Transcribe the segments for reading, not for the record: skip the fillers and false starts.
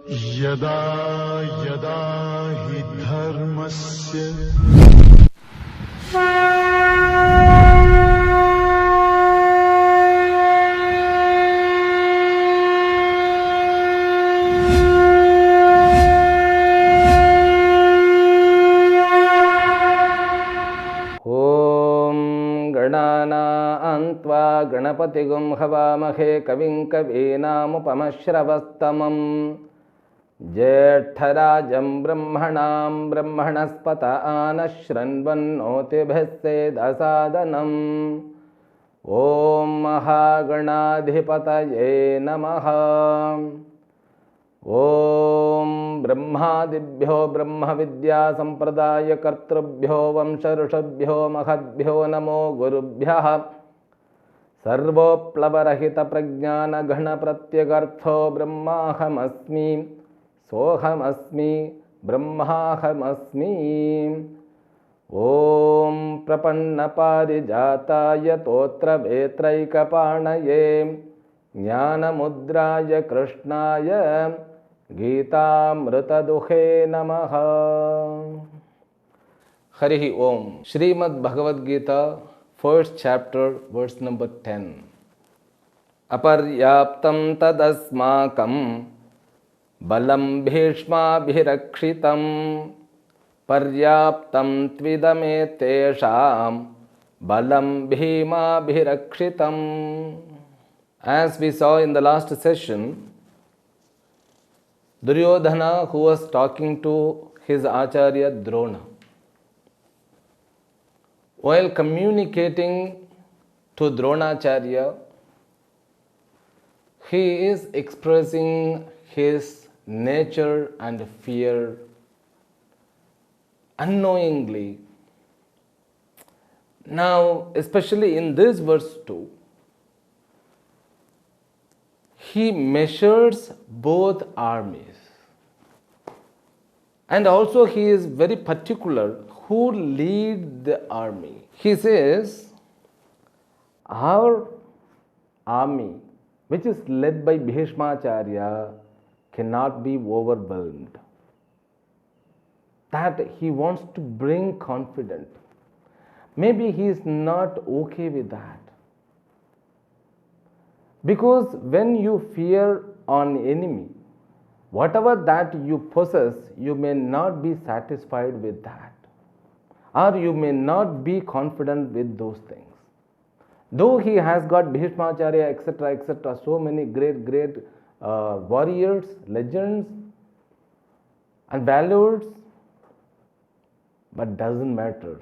यदा यदा हि धर्मस्य गणानान्त्वा गणपतिगुं हवामहे कविं कवीनामुपमश्रवस्तमं ज्येष्ठराजं ब्रह्मणां ब्रह्मणस्पत आनश्रन्वन्नोतिभिः सेदसादनम् ॐ महागणाधिपतये नमः। ॐ ब्रह्मादिभ्यो ब्रह्मविद्या संप्रदायकर्तृभ्यो वंशऋषभ्यो महद्भ्यो नमो गुरुभ्यः। सर्वोप्लवरहितप्रज्ञानघनप्रत्यगर्थो ब्रह्माहमस्मि सोऽहमस्मि ब्रह्माहमस्मि। ॐ प्रपन्नपारिजाताय तोत्रवेत्रैकपाणये ज्ञानमुद्राय कृष्णाय गीतामृतदुहे नमः। हरि ओम। Shrimad Bhagavad Gita, first chapter, verse number 10. अपर्याप्तं तदस्माकं बलं भीष्माभिरक्षितं पर्याप्तं त्विदमेतेषां बलं भीमाभिरक्षितम्. As we saw in the last session, Duryodhana, who was talking to his Acharya Drona, while communicating to Dronacharya, he is expressing his nature and fear unknowingly. Now, especially in this verse 2, he measures both armies, and also he is very particular who lead the army. He says, our army, which is led by Bhishmacharya, cannot be overwhelmed. That he wants to bring confidence. Maybe he is not okay with that. Because when you fear an enemy, whatever that you possess, you may not be satisfied with that, or you may not be confident with those things. Though he has got Bhishmacharya, etc., etc., so many great warriors, legends, and valors, but doesn't matter.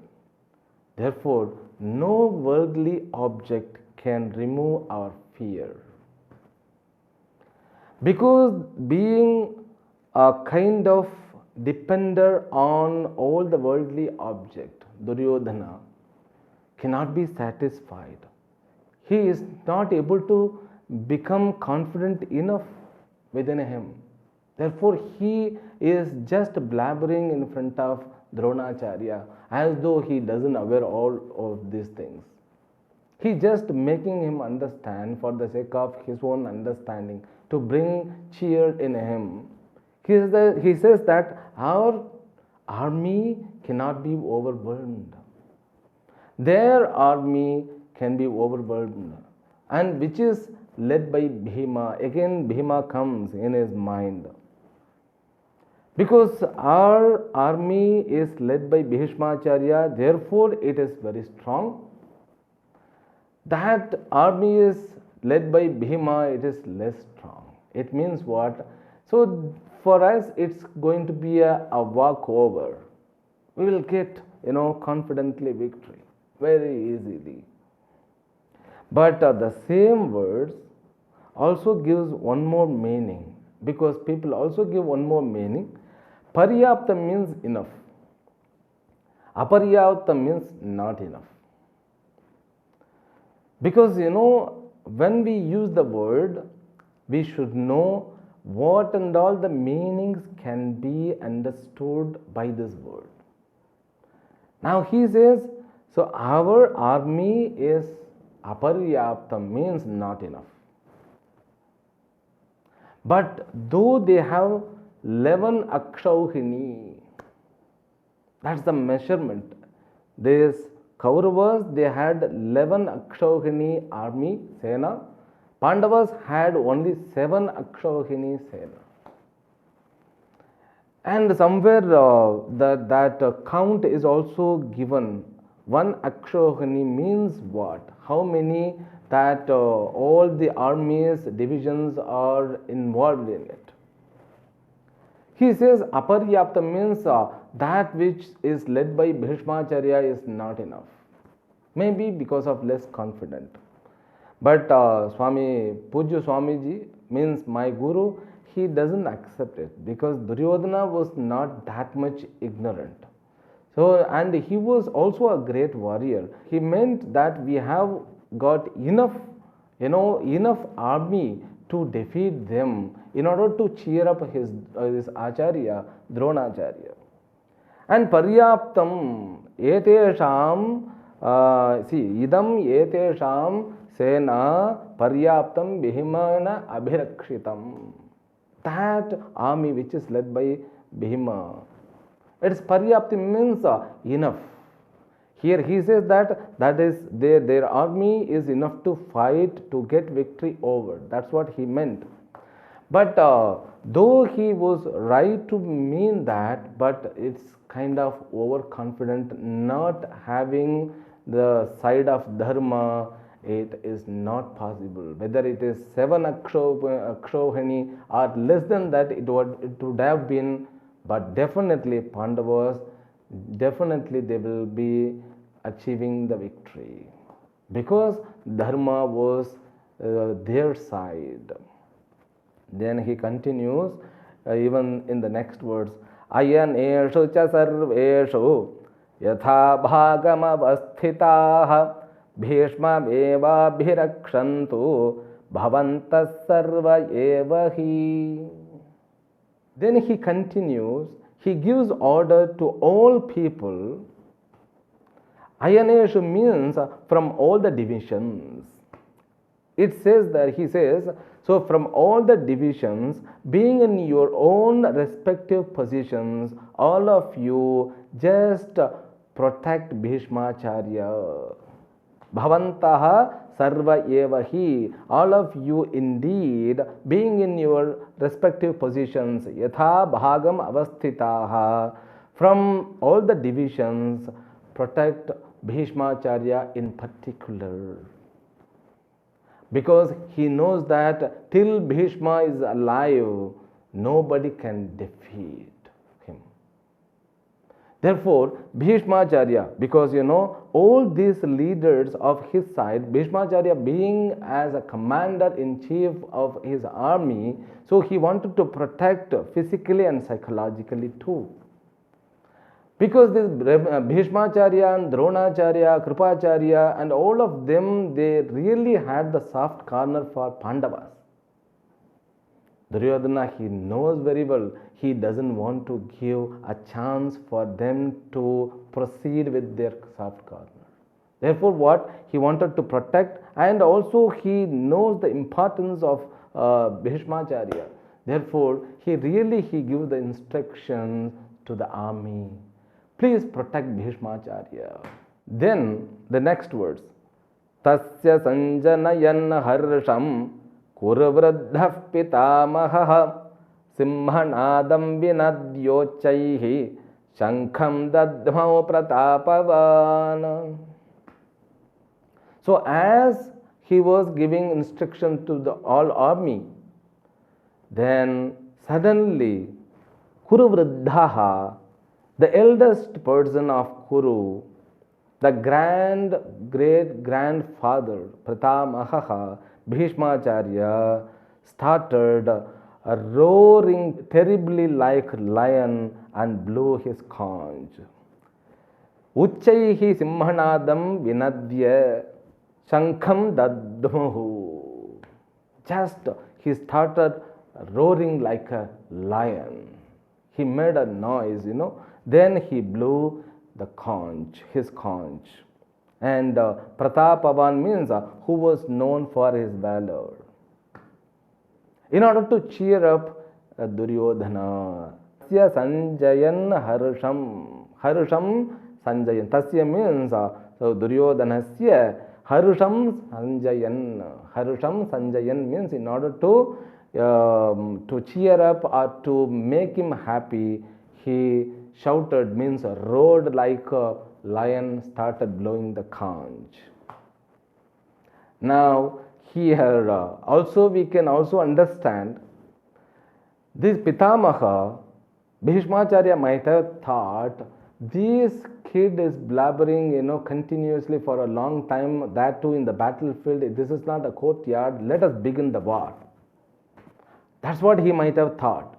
Therefore, no worldly object can remove our fear. Because being a kind of dependent on all the worldly object, Duryodhana cannot be satisfied. He is not able to become confident enough within him. Therefore, he is just blabbering in front of Dronacharya as though he doesn't aware all of these things. He just making him understand for the sake of his own understanding, to bring cheer in him. He says that our army cannot be overwhelmed. Their army can be overwhelmed, and which is led by Bhima. Again, Bhima comes in his mind. Because our army is led by Bhishmacharya, therefore it is very strong. That army is led by Bhima, it is less strong. It means what? So for us, it's going to be a walkover. We will get, confidently victory very easily. But the same words also gives one more meaning, because people also give one more meaning. Paryapta means enough. Aparyapta means not enough. Because when we use the word, we should know what and all the meanings can be understood by this word. Now he says, so our army is aparyaptam, means not enough. But though they have 11 akshauhini. That's the measurement. This Kauravas, they had 11 akshauhini army, Sena. Pandavas had only 7 akshauhini Sena. And somewhere that count is also given. 1 akshauhini means what? How many that all the armies, divisions are involved in it. He says aparyapta means that which is led by Bhishmacharya is not enough. Maybe because of less confident. But Pujya Swamiji means my Guru, he doesn't accept it because Duryodhana was not that much ignorant. So, and he was also a great warrior. He meant that we have got enough, enough army to defeat them in order to cheer up his Acharya, Dronacharya. And paryaptam etesham, idam etesham sena paryaptam bhimana abhirakshitam. That army which is led by Bhima, its paryapti means enough. Here he says that is their army is enough to fight to get victory over. That's what he meant. But though he was right to mean that, but it's kind of overconfident, not having the side of dharma. It is not possible. Whether it is 7 akshauhini or less than that, it would have been, but definitely Pandavas, definitely they will be achieving the victory because dharma was their side. Then he continues even in the next words, ayaneshu cha sarveshu yatha bhagam avasthitaha Bhishma eva bhirakshantu bhavantas sarva eva hi. Then he continues, he gives order to all people. Ayaneshu means from all the divisions. It says that he says, so from all the divisions, being in your own respective positions, all of you just protect Bhishmacharya. Bhavantaha sarva eva hi. All of you indeed, being in your respective positions, yatha bhagam avasthitaha, from all the divisions, protect Bhishmacharya in particular. Because he knows that till Bhishma is alive, nobody can defeat him. Therefore, Bhishmacharya, because all these leaders of his side, Bhishmacharya being as a commander-in-chief of his army, so he wanted to protect physically and psychologically too. Because this Bhishmacharya and Dronacharya, Kripacharya and all of them, they really had the soft corner for Pandavas. Duryodhana, he knows very well, he doesn't want to give a chance for them to proceed with their soft corner. Therefore, what? He wanted to protect, and also he knows the importance of Bhishmacharya. Therefore, he gives the instructions to the army. Please protect Bhishmacharya. Then the next words. Tasya sanjanayan harsham kurvruddhah pitamaha simhanadam vinadyochaihi shankham dadhmau pratapavan. So as he was giving instruction to the all army, then suddenly Kuruvruddhaha, the eldest person of Kuru, the great grandfather Pratamaha, Bhishmacharya, started roaring terribly like lion and blew his conch. Uchchaihi simhanadam vinadya shankham dadmuhu. Just he started roaring like a lion. He made a noise, Then he blew the conch, his conch. And Pratapavan means who was known for his valor. In order to cheer up Duryodhana. Tasya sanjayan harusham sanjayan. Tasya means so Duryodhanasya harusham sanjayan means in order to cheer up or to make him happy, he shouted, means roared like a lion, started blowing the conch. Now here also we can also understand this Pitamaha, Bhishmacharya might have thought this kid is blabbering, continuously for a long time, that too in the battlefield. This is not a courtyard, let us begin the war. That's what he might have thought.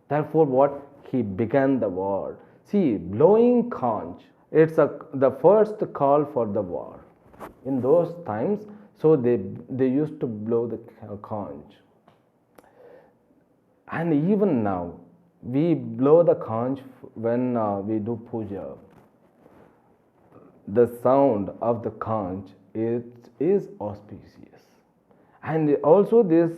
Therefore, what? He began the war. See, blowing conch, it's the first call for the war. In those times, so they used to blow the conch. And even now, we blow the conch when we do puja. The sound of the conch is auspicious. And also this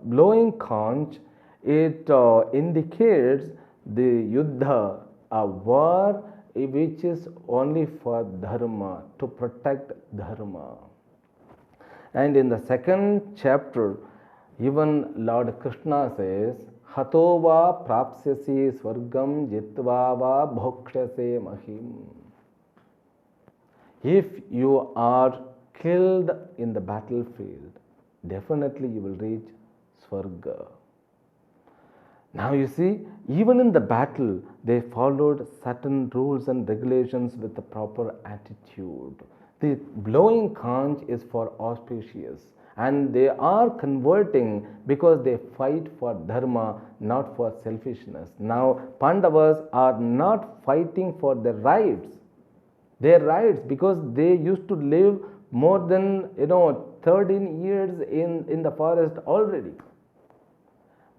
blowing conch, it indicates the yuddha, a war which is only for dharma, to protect dharma. And in the second chapter, even Lord Krishna says, Hato va prapsyasi swargam jitva va bhokshase mahim. If you are killed in the battlefield, definitely you will reach Swarga. Now you see, even in the battle, they followed certain rules and regulations with the proper attitude. The blowing conch is for auspicious, and they are converting because they fight for dharma, not for selfishness. Now Pandavas are not fighting for their rights, because they used to live more than 13 years in the forest already.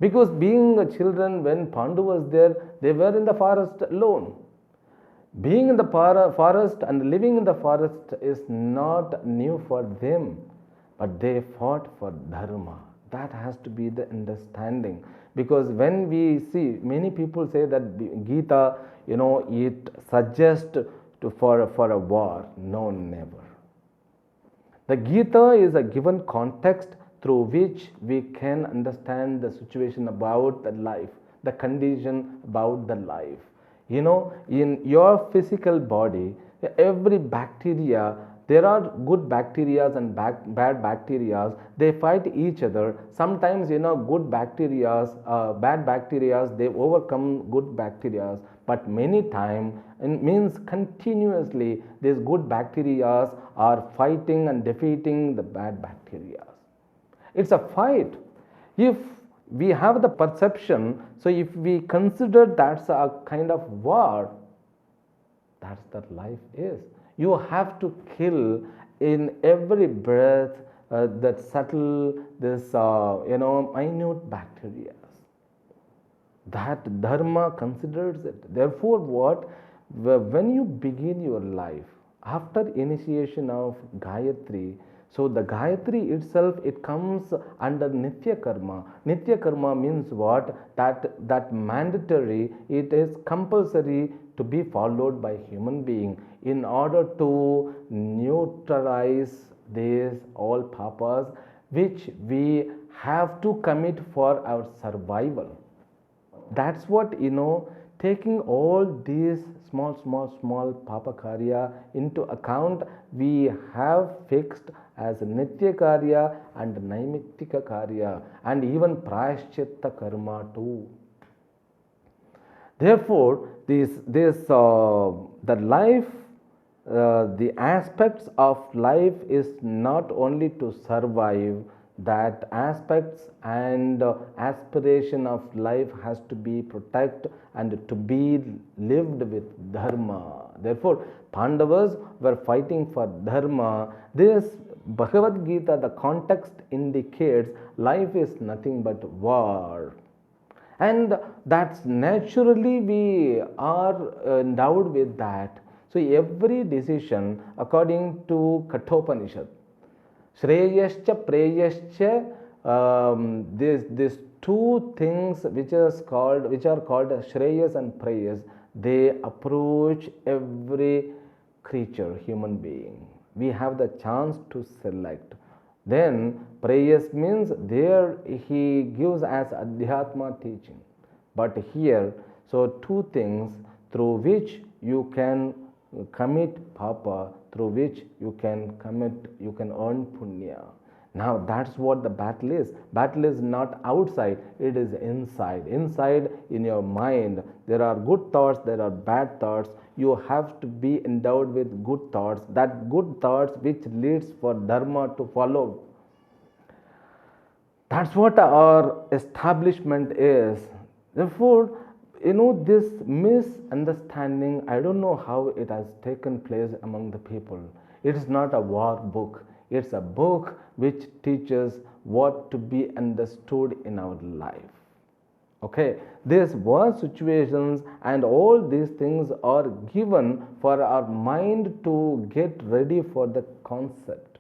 Because being children, when Pandu was there, they were in the forest alone. Being in the forest and living in the forest is not new for them, but they fought for dharma. That has to be the understanding. Because when we see, many people say that Gita, it suggests for a war. No, never. The Gita is a given context through which we can understand the situation about the life, the condition about the life. In your physical body, every bacteria, there are good bacteria and bad bacteria. They fight each other. Sometimes, good bacteria, bad bacteria, they overcome good bacteria. But many times, it means continuously, these good bacteria are fighting and defeating the bad bacteria. It's a fight. If we have the perception, so if we consider that's a kind of war, that's what life is. You have to kill in every breath that subtle, this minute bacteria. That dharma considers it. Therefore, when you begin your life after initiation of Gayatri, so the Gayatri itself, it comes under Nitya Karma. Nitya Karma means what? That mandatory, it is compulsory to be followed by human being in order to neutralize these all papas which we have to commit for our survival. That's what, taking all these small papa karya into account, we have fixed as Nitya Karya and Naimittika Karya, and even Prayashchitta Karma too. Therefore, the life, the aspects of life is not only to survive, that aspects and aspiration of life has to be protected and to be lived with dharma. Therefore, Pandavas were fighting for dharma. This Bhagavad Gita, the context indicates life is nothing but war. And that's naturally we are endowed with that. So every decision according to Kathopanishad, Shreyascha, Preyascha, these two things which are called Shreyas and Prayas, they approach every creature, human being. We have the chance to select. Then Prayas means there he gives as Adhyatma teaching. But here, so two things through which you can commit papa, through which you can earn punya. Now that's what the battle is. Battle is not outside, it is inside. Inside in your mind, there are good thoughts, there are bad thoughts. You have to be endowed with good thoughts. That good thoughts which leads for dharma to follow. That's what our establishment is. Therefore, this misunderstanding, I don't know how it has taken place among the people. It is not a war book. It's a book which teaches what to be understood in our life. Okay, these war situations and all these things are given for our mind to get ready for the concept.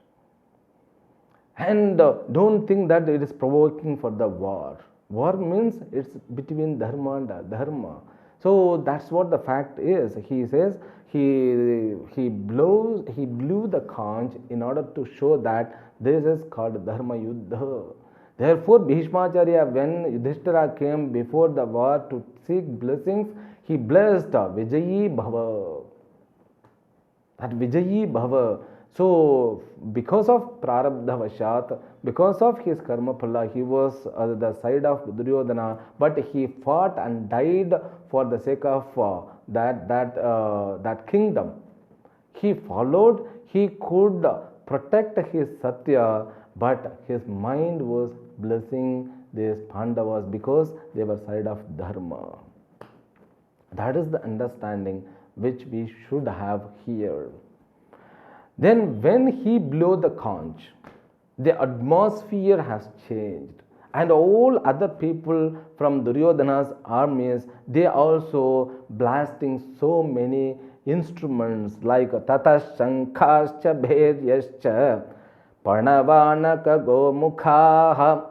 And don't think that it is provoking for the war. War means it's between dharma and adharma. So that's what the fact is. He says he blew the conch in order to show that this is called dharma yuddha. Therefore, Bhishmacharya, when Yudhishthira came before the war to seek blessings, he blessed Vijayi Bhava. That Vijayi Bhava. So, because of Prarabdha Vashat, because of his karma phala, he was the side of Duryodhana, but he fought and died for the sake of that kingdom. He followed, he could protect his Satya, but his mind was blessing these Pandavas because they were side of Dharma. That is the understanding which we should have here. Then when he blew the conch, the atmosphere has changed, and all other people from Duryodhana's armies, they also blasting so many instruments like Tata Shankascha Bheryascha Parnavanaka Gomukhaha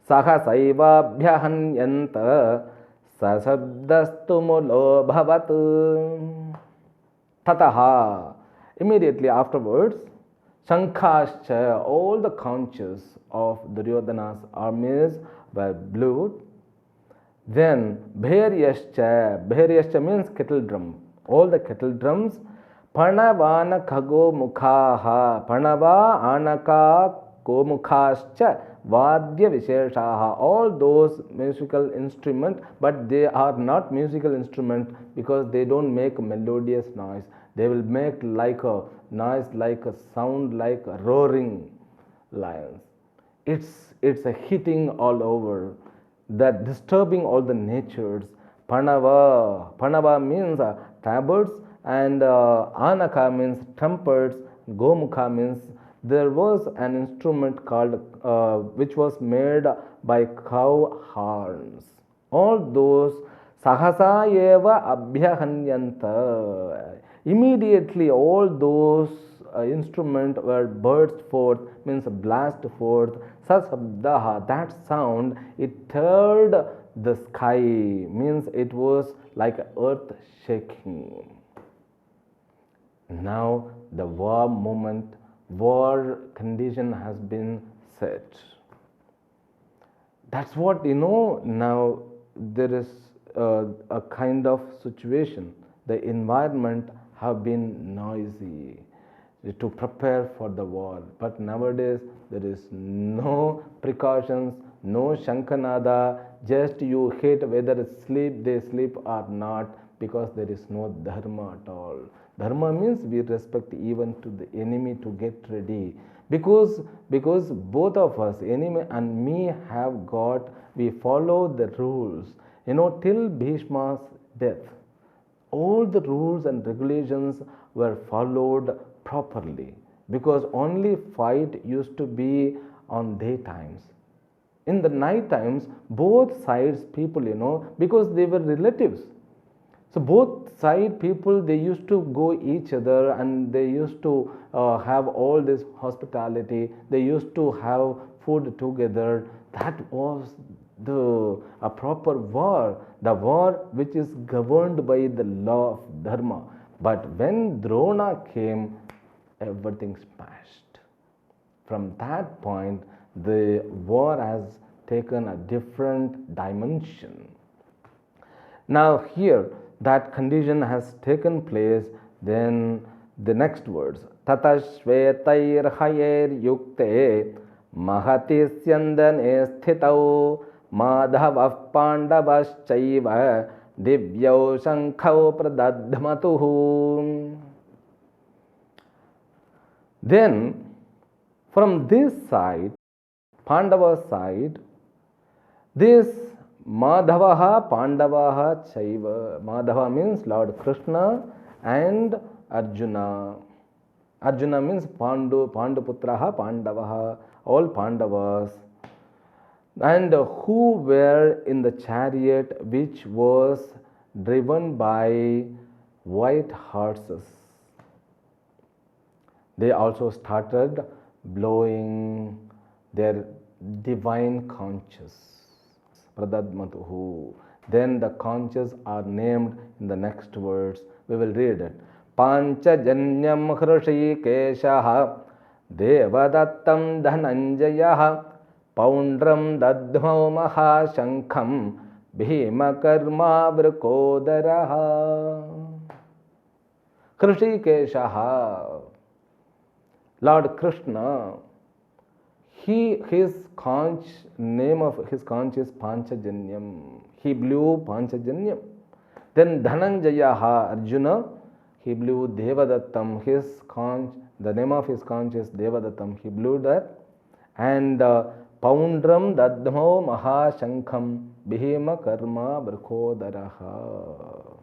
Sahasaiva Bhyahanyanta Sasabdastumulo Bhavat Tataha. Immediately afterwards, Shankascha, all the conches of Duryodhana's armies were blew. Then Bheryascha means kettle drum. All the kettle drums. Parnavana kago mukhaha. Parnava anaka gomukhascha vadya visheshaha. All those musical instruments, but they are not musical instruments because they don't make melodious noise. They will make like a noise, like a sound, like a roaring lions. It's a hitting all over, that disturbing all the natures. Panava means tabards, and Anaka means trumpets. Gomukha means there was an instrument called which was made by cow horns. All those Sahasa eva abhyahanyanta. Immediately all those instruments were burst forth, means blast forth. Sasabdaha, that sound, it stirred the sky, means it was like earth shaking. Now the war moment, war condition has been set. That's what, now there is a kind of situation. The environment have been noisy to prepare for the war. But nowadays there is no precautions, no Shankanada, just you hate whether they sleep or not, because there is no dharma at all. Dharma means we respect even to the enemy to get ready. Because both of us, enemy and me, we follow the rules. Till Bhishma's death, all the rules and regulations were followed properly, because only fight used to be on daytimes. In the night times, both sides people, because they were relatives. So both side people, they used to go each other, and they used to have all this hospitality. They used to have food together. That was a proper war, the war which is governed by the law of dharma. But when Drona came, everything smashed. From that point, the war has taken a different dimension. Now here, that condition has taken place, then the next words, Tata Shvetair Hayer Yukte Mahati Syandane Sthitau Madhava Pandavas Chaiva Divyo Shankau Pradadhamatuhu. Then, from this side, Pandava side, this Madhavaha Pandavaha Chaiva. Madhava means Lord Krishna and Arjuna. Arjuna means Panduputraha Pandavaha, all Pandavas. And who were in the chariot which was driven by white horses. They also started blowing their divine conches. Pradadmatuhu. Then the conches are named in the next words. We will read it. Panchajanyam Rishikeshaha Devadattam Dhananjayaha Poundram Dadhmau Mahashankham Bhimakarma Vrikodaraha. Rishikeshaha, Lord Krishna, his conch, name of his conch is Panchajanyam. He blew Panchajanyam. Then Dhananjayaha, Arjuna, he blew Devadattam. His conch, the name of his conch is Devadattam. He blew that. And Poundram Dadhmau Mahashankham Bhima Karma Vrikodaraha.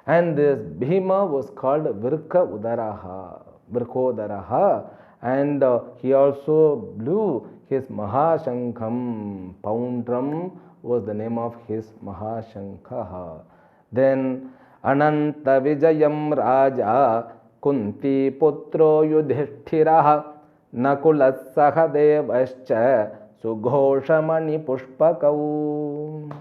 And this Bhima was called Virka Udaraha, Vrikodaraha. And he also blew his Mahashankham. Poundram was the name of his Mahashankha. Then Ananta Vijayam Raja Kunti Putro Yudhishthiraha Nakulas Sahadevascha Sughoshamani Pushpakau.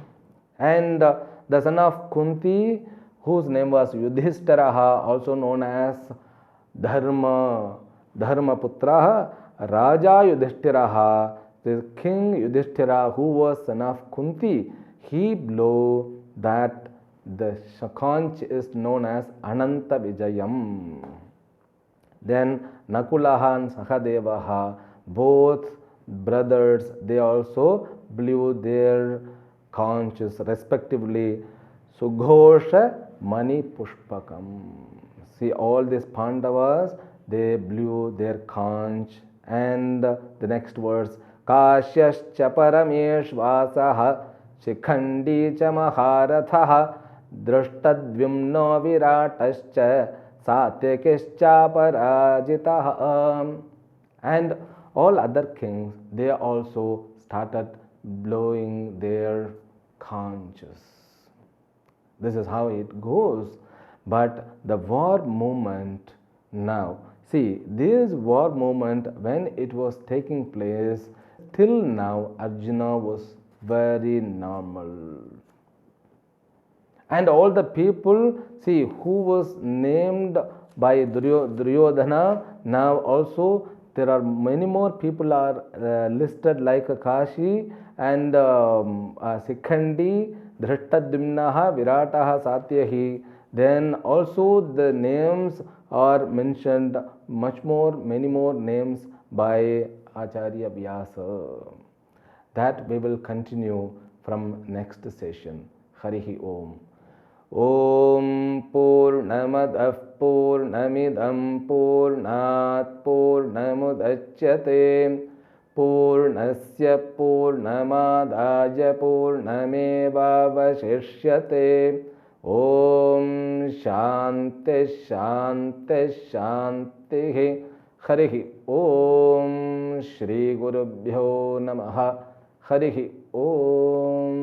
And the son of Kunti, whose name was Yudhishthiraha, also known as Dharmaputraha, Raja Yudhishthiraha, the king Yudhishthira, who was son of Kunti, he blew that the conch is known as Ananta Vijayam. Then Nakulaha and Sahadevaha, both brothers, they also blew their conches respectively. Sughosha Mani Pushpakam. See, all these Pandavas, they blew their conch. And the next verse, Kashyascha Parameshvasaha Shikhandi cha Maharathaha Drushtadvyumno Viratascha Satyakischa Parajitaha. And all other kings, they also started blowing their conches. This is how it goes. But the war movement now, see, this war movement, when it was taking place, till now Arjuna was very normal. And all the people, see, who was named by Duryodhana, now also there are many more people are listed like Kashi and Sikhandi, Dhrishtadyumnaha, Virataha, Satyahi. Then also the names are mentioned, many more names by Acharya Vyasa. That we will continue from next session. Harihi Om. Om Purnamadah Purnamidam Purnat Purnamudachyate Purnasya Purnamadaja Purnamevavashishyate. Om Shanti Shanti Shanti. Harihi Om. Shri Gurubhyo Namaha. Harihi Om.